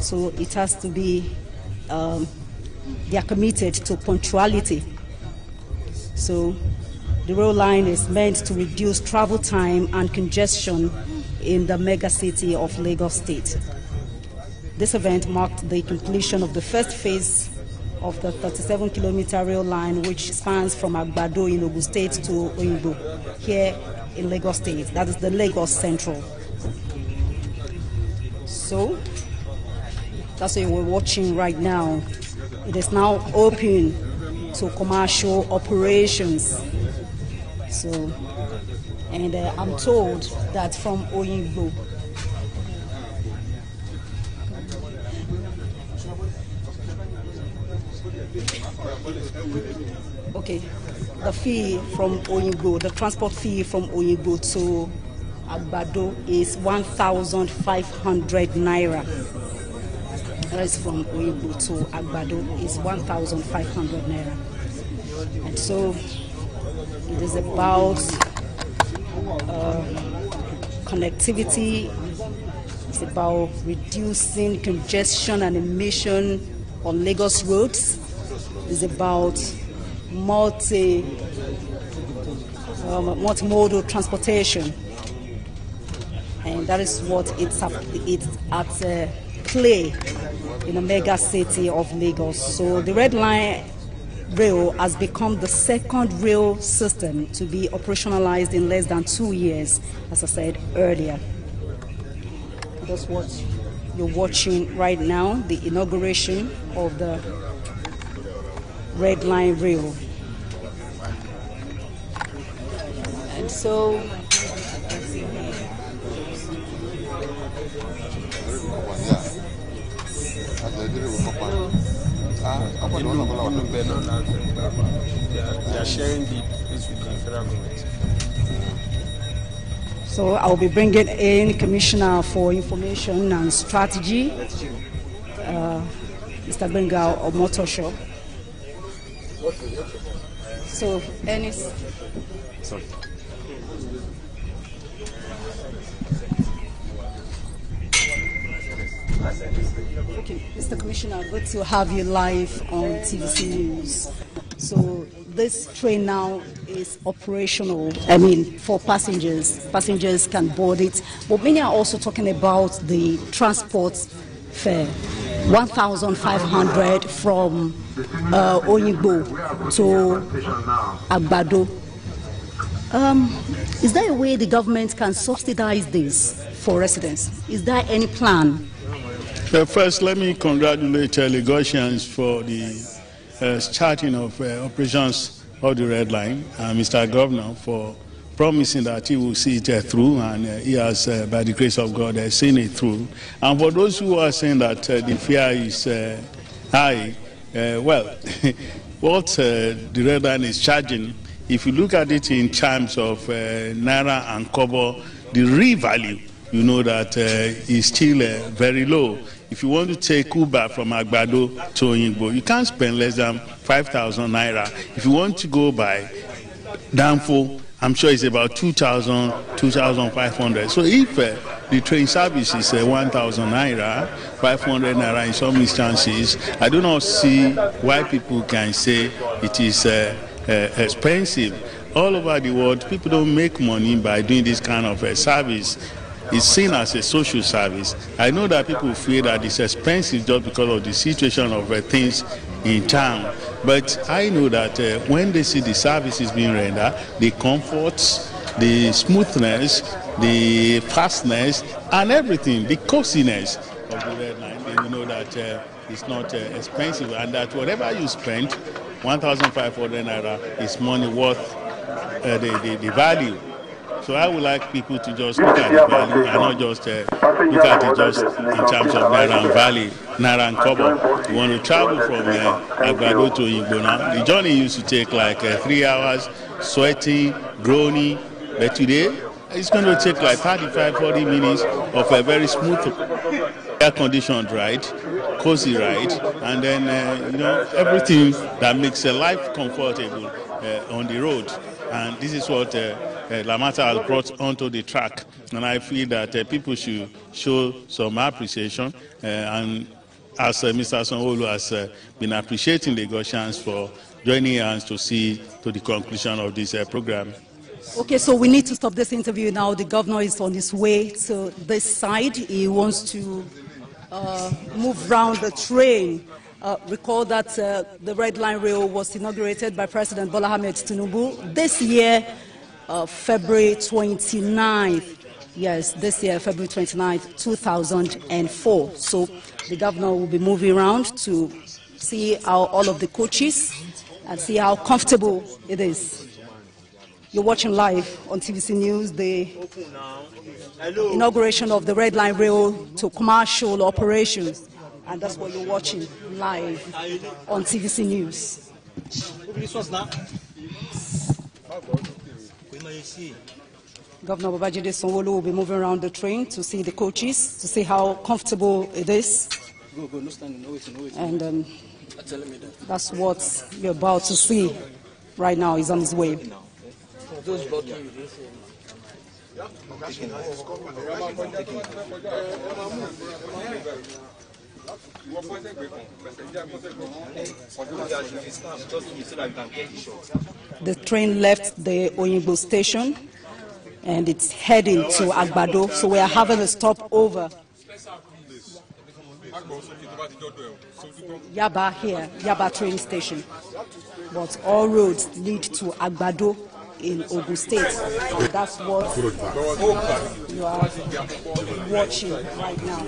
So it has to be, they are committed to punctuality. So the rail line is meant to reduce travel time and congestion in the mega city of Lagos State. This event marked the completion of the first phase of the 37-kilometer rail line, which spans from Agbado in Ogun State to Oyingbo, here in Lagos State. That is the Lagos Central. So that's what we're watching right now. It is now open to commercial operations. So, and I'm told that from Oyingbo, okay, the fee from Oyingbo, the transport fee from Oyingbo to Agbado is 1,500 naira. That is from Oyingbo to Agbado is 1,500 naira. And so it is about connectivity. It's about reducing congestion and emission on Lagos roads. It's about multimodal transportation, and that is what it's at play in a mega city of Lagos. So the Red Line Rail has become the second rail system to be operationalized in less than 2 years, as I said earlier. That's what you're watching right now, the inauguration of the Red Line Rail. And so they are sharing this with the federal government. So I'll be bringing in Commissioner for Information and Strategy, Mr. Bengal Omotosho. So, sorry. Okay, Mr. Commissioner, good to have you live on TVC News. So this train now is operational, for passengers. Passengers can board it, but many are also talking about the transport fare. 1,500 from Oyingbo to Agbado. Is there a way the government can subsidize this for residents? Is there any plan? First, let me congratulate Lagosians for the starting of operations of the Red Line, Mr. Governor, for promising that he will see it through, and he has, by the grace of God, seen it through. And for those who are saying that the fare is high, well, what the Red Line is charging, if you look at it in terms of Naira and Kobo, the real value, you know that is still very low. If you want to take Uber from Agbado to Oyingbo, you can't spend less than 5,000 Naira. If you want to go by Danfo, I'm sure it's about 2,000, 2,500. So if the train service is 1,000 Naira, 500 Naira in some instances, I do not see why people can say it is expensive. All over the world, people don't make money by doing this kind of service. It's seen as a social service. I know that people feel that it's expensive just because of the situation of things in town. But I know that when they see the services being rendered, the comfort, the smoothness, the fastness, and everything, the coziness of the Red Line, they will know that it's not expensive, and that whatever you spend, 1,500 Naira is money worth the value. So I would like people to just look at the value and not just look at it just in terms of Naira and Valley, Naira and Kobo. You want to travel from Agbado to Oyingbo now. The journey used to take like 3 hours, sweating, groaning, but today it's going to take like 35-40 minutes of a very smooth, air-conditioned ride, cozy ride, and then everything that makes a life comfortable on the road. And this is what Lamata has brought onto the track. and I feel that people should show some appreciation. And as Mr. Sanwo-Olu has been appreciating the Lagosians for joining hands to see to the conclusion of this program. Okay, so we need to stop this interview now. The governor is on his way to this side. He wants to move round the train. Recall that the Red Line Rail was inaugurated by President Bola Ahmed Tinubu this year, February 29th. Yes, this year, February 29th, 2004. So the governor will be moving around to see how all of the coaches and see how comfortable it is. You're watching live on TVC News the inauguration of the Red Line Rail to commercial operations. And that's what you're watching live on TVC News. Governor Babajide Sanwo-Olu will be moving around the train to see the coaches, to see how comfortable it is. And that's what you're about to see right now. He's on his way. Those blocking you, they say. The train left the Oyingbo station and it's heading to Agbado, so we are having a stopover. Yaba here, Yaba train station. But all roads lead to Agbado in Ogun State. So that's what you are watching right now.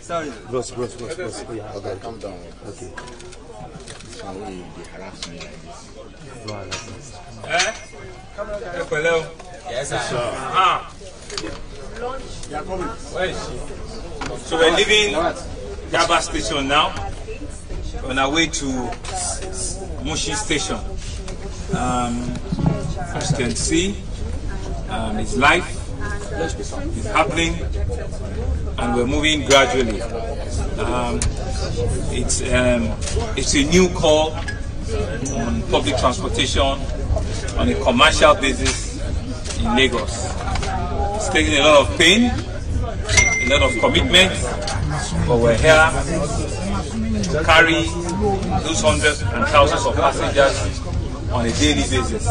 Sorry. Bros. Okay, calm down. Okay. This one will be harassing me like this. Hello. Yes, sir. Where is she? So we're leaving Yaba station now, on our way to Mushi station. As you can see, it's live, it's happening, and we're moving gradually. It's a new call on public transportation on a commercial basis in Lagos. It's taking a lot of pain, a lot of commitment, but we're here to carry those hundreds and thousands of passengers on a daily basis.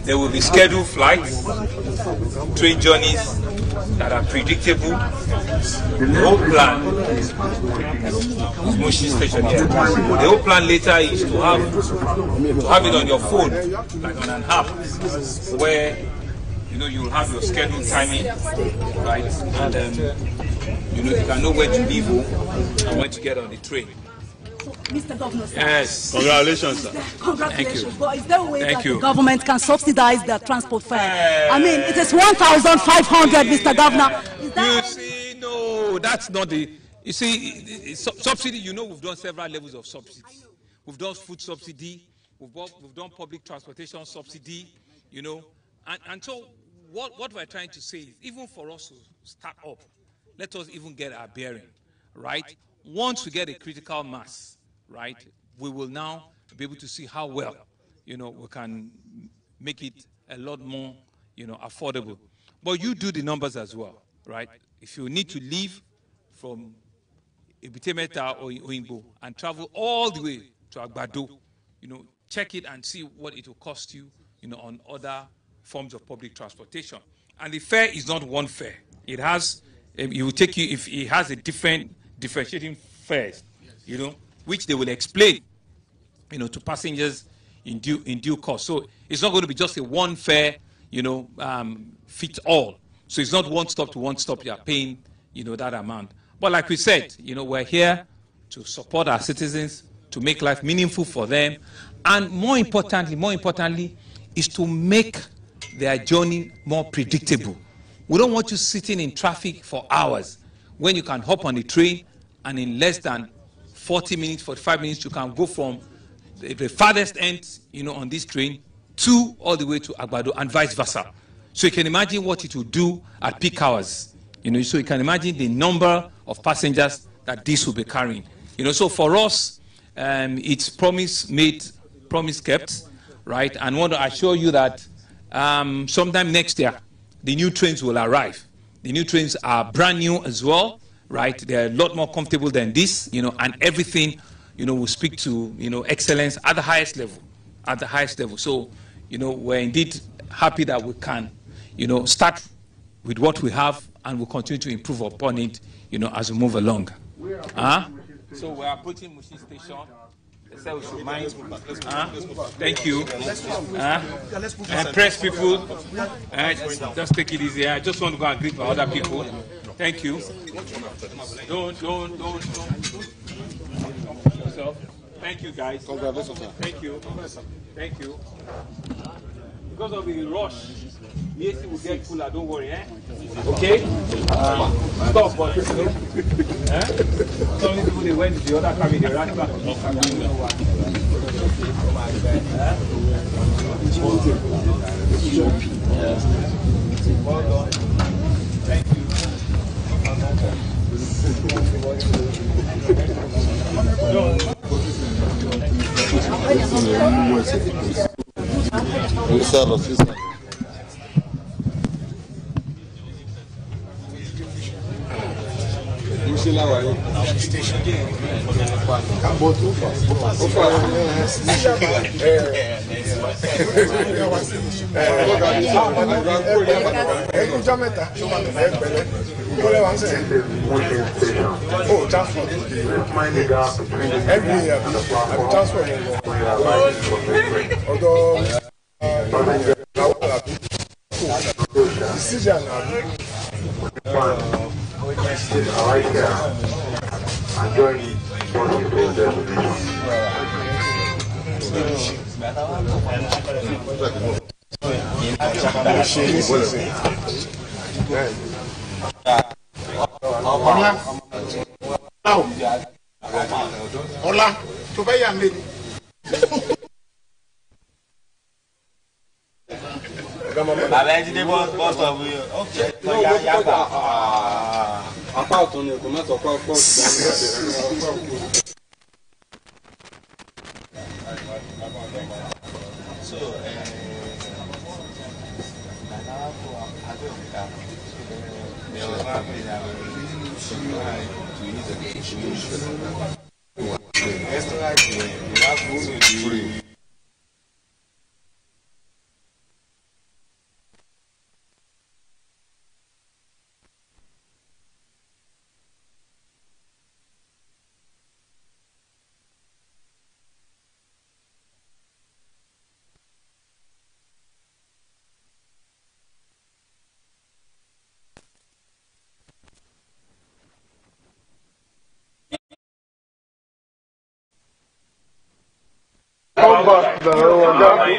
There will be scheduled flights, train journeys that are predictable. The whole plan is Mushi station here. The whole plan later is to have it on your phone, like on an app, where you'll have your scheduled timing, right? And you can know where to leave and when to get on the train. Mr. Governor, sir. Yes. Congratulations, sir. Congratulations. Thank you. But is there a way Thank that you. the government can subsidize the transport fare? I mean, it is 1,500, Mr. Governor. You see, no, that's not the. You see, subsidy. We've done several levels of subsidy. We've done food subsidy. We've done public transportation subsidy. And so what we're trying to say is, even for us to start up, let us even get our bearing, right? Once we get a critical mass, right, we will now be able to see how well, we can make it a lot more, affordable. But you do the numbers as well, right? If you need to leave from Ibitemeta or Oyingbo and travel all the way to Agbado, check it and see what it will cost you, on other forms of public transportation. And the fare is not one fare. It has, it will take you, if it has a differentiating fares, which they will explain, to passengers in due course. So it's not going to be just a one fare, fit all. So it's not one stop to one stop. You are paying, that amount. But like we said, we're here to support our citizens, to make life meaningful for them, and more importantly, is to make their journey more predictable. We don't want you sitting in traffic for hours when you can hop on the train and in less than 40 minutes, 45 minutes, you can go from the farthest end, on this train to all the way to Agbado and vice versa. So you can imagine what it will do at peak hours. So you can imagine the number of passengers that this will be carrying. So for us, it's promise made, promise kept, right? And want to assure you that sometime next year, the new trains will arrive. The new trains are brand new as well, right? They're a lot more comfortable than this, and everything, will speak to, excellence at the highest level, So, we're indeed happy that we can, start with what we have, and we'll continue to improve upon it, as we move along. So we are approaching Mushin Station. So we should mind. Thank you. And press people. Just take it easy. I just want to go and greet my other people. Thank you. Don't. Yourself. Thank you, guys. Thank you. Thank you. Because of the rush, the AC will get cooler. Don't worry, Okay. Stop, but some people they went to the other cabin, they ran back to the cabin. Well done. Thank you. Hola, tu vai andare.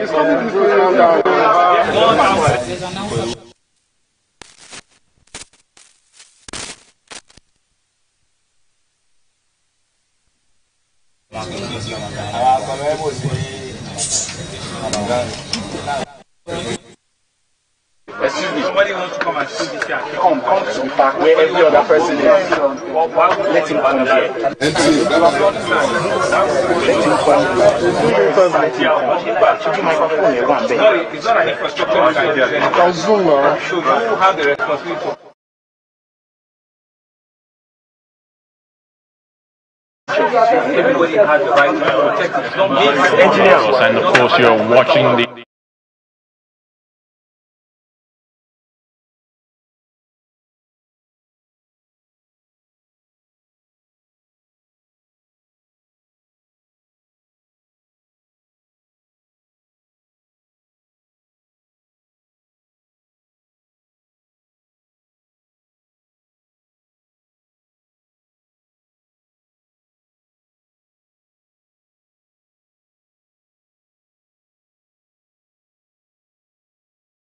It's coming this way around. Somebody wants to come and see this guy. Come to the park where every other person is. Let him come here. Let him come here. No, it's not an infrastructure idea. You can zoom now. So you have the responsibility for. Everybody has the right to protect it. And of course you're watching the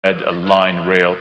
a line rail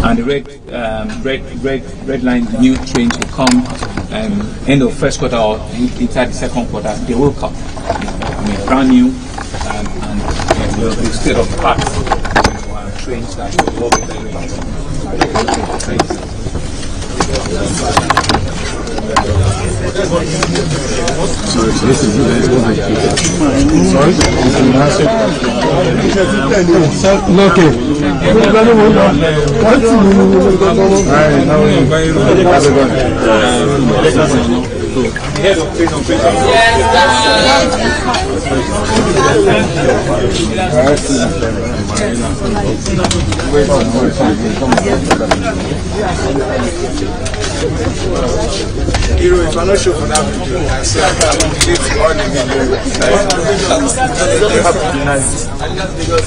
and the red line new trains will come end of first quarter or inside the second quarter. They will come. I mean, brand new and will be state of the art trains that will work very well. Sorry, so this is Hero, if I'm not sure for that video, I can say I can relate to all the videos.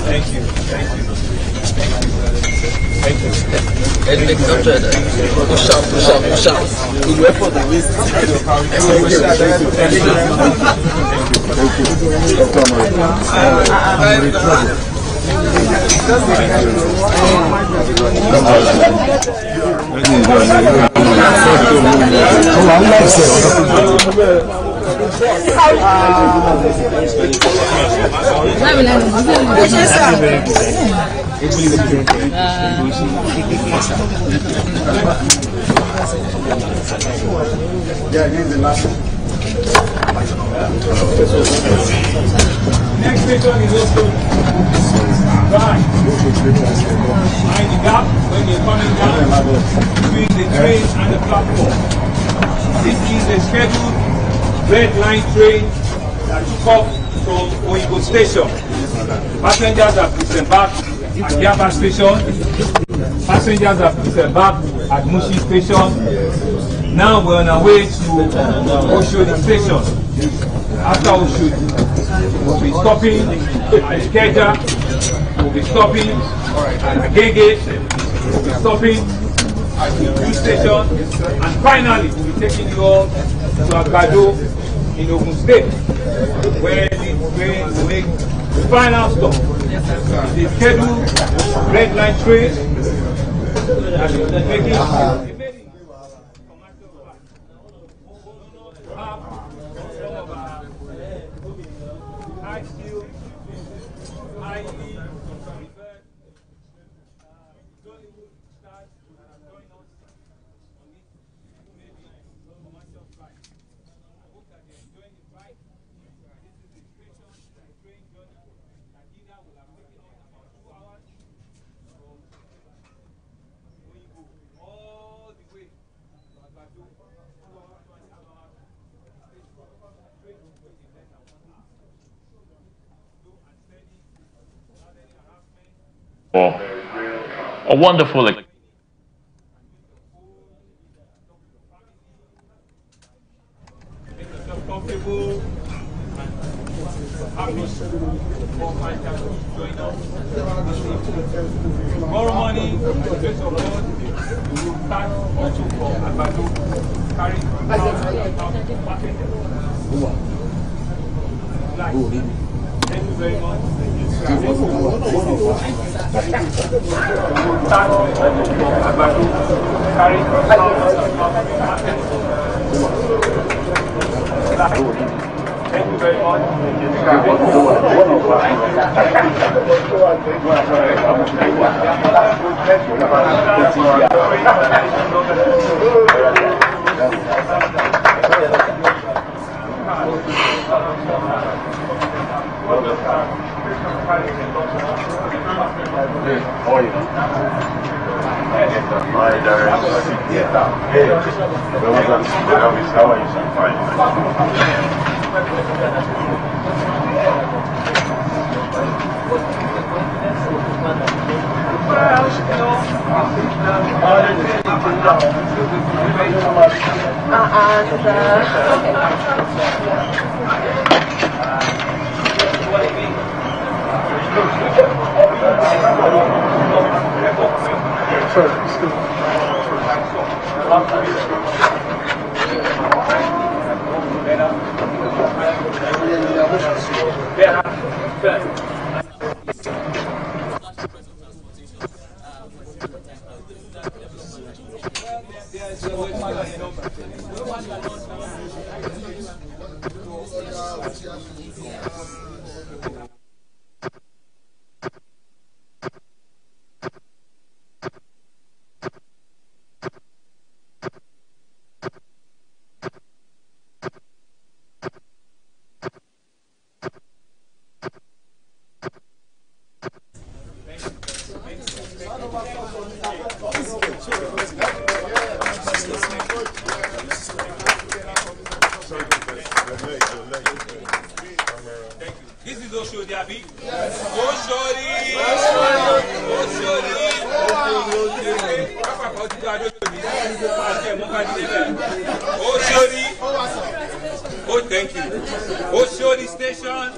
Thank you. Push up. We wait for the waste. Yeah, here's the last one. Next station is also right. Mind the gap when you're coming down between the train and the platform. This is a scheduled red line train that took off from Oyibo Station. Passengers have disembarked at Yaba Station. Passengers have disembarked at Mushi Station. Now we're on our way to Oshodi Station. After Oshodi, we'll be stopping at Ikeja, we'll be stopping at Agege, we'll be stopping at the Ogun Station, and finally we'll be taking you all to Agbado in Ogun State, where the train will make the final stop. The scheduled red line train that will be making a wonderful experience. Comfortable tomorrow morning, the grace of God, we will start also for Agbado, carrying passengers. Thank you very much. Start Agbado, carrying Thank you very much. This is Oshodi, Abi. Oshodi. Oh, thank you. Oshodi station.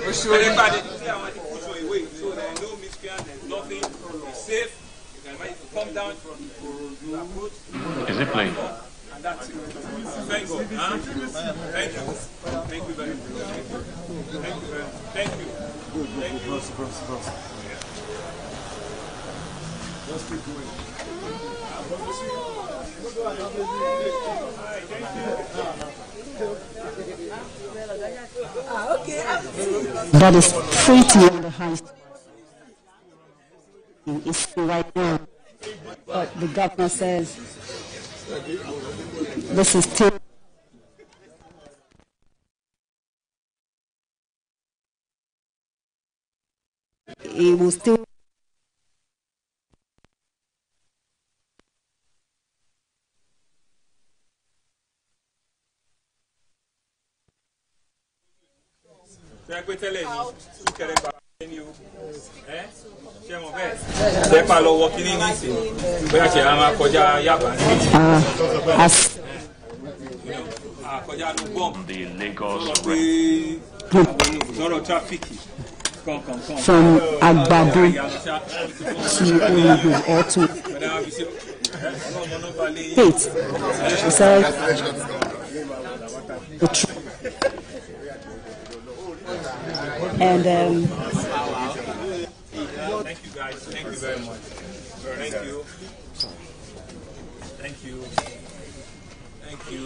Everybody, I want to push you away, so there is no miscreant, there is nothing. It's safe. You can come down from the approach. Is it playing? And that's it. Thank you. Huh? Thank you. Thank you very much. Thank you very much. Thank you. Thank you. Just keep going. That is pretty on the high. It's right now. But the governor says this is still. It will still. The Lagos from Agbado to Olu or to State. She said and thank you guys. Thank you very much. Thank you. Thank you. Thank you.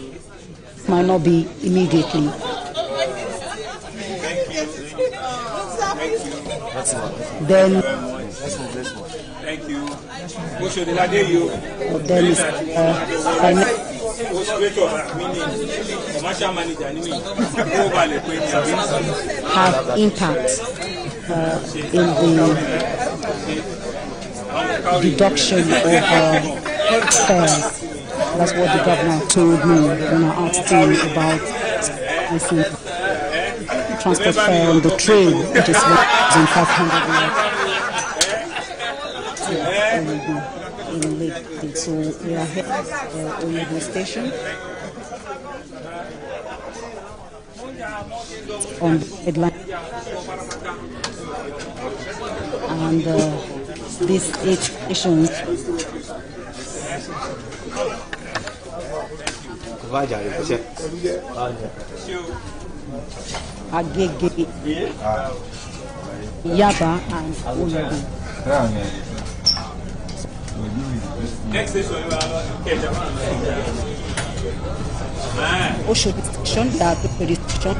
Might not be immediately. Thank you. Thank you. Then thank you. What should I do you? Then is have impact in the deduction of fares. That's what the governor told me when I asked him about transport fare on the train, which is 1,500 in Lake. So we are here at Olu station on the line, and these 8 stations Agege, Yaba, and Olu. Next station, Oshodi station, they are the station.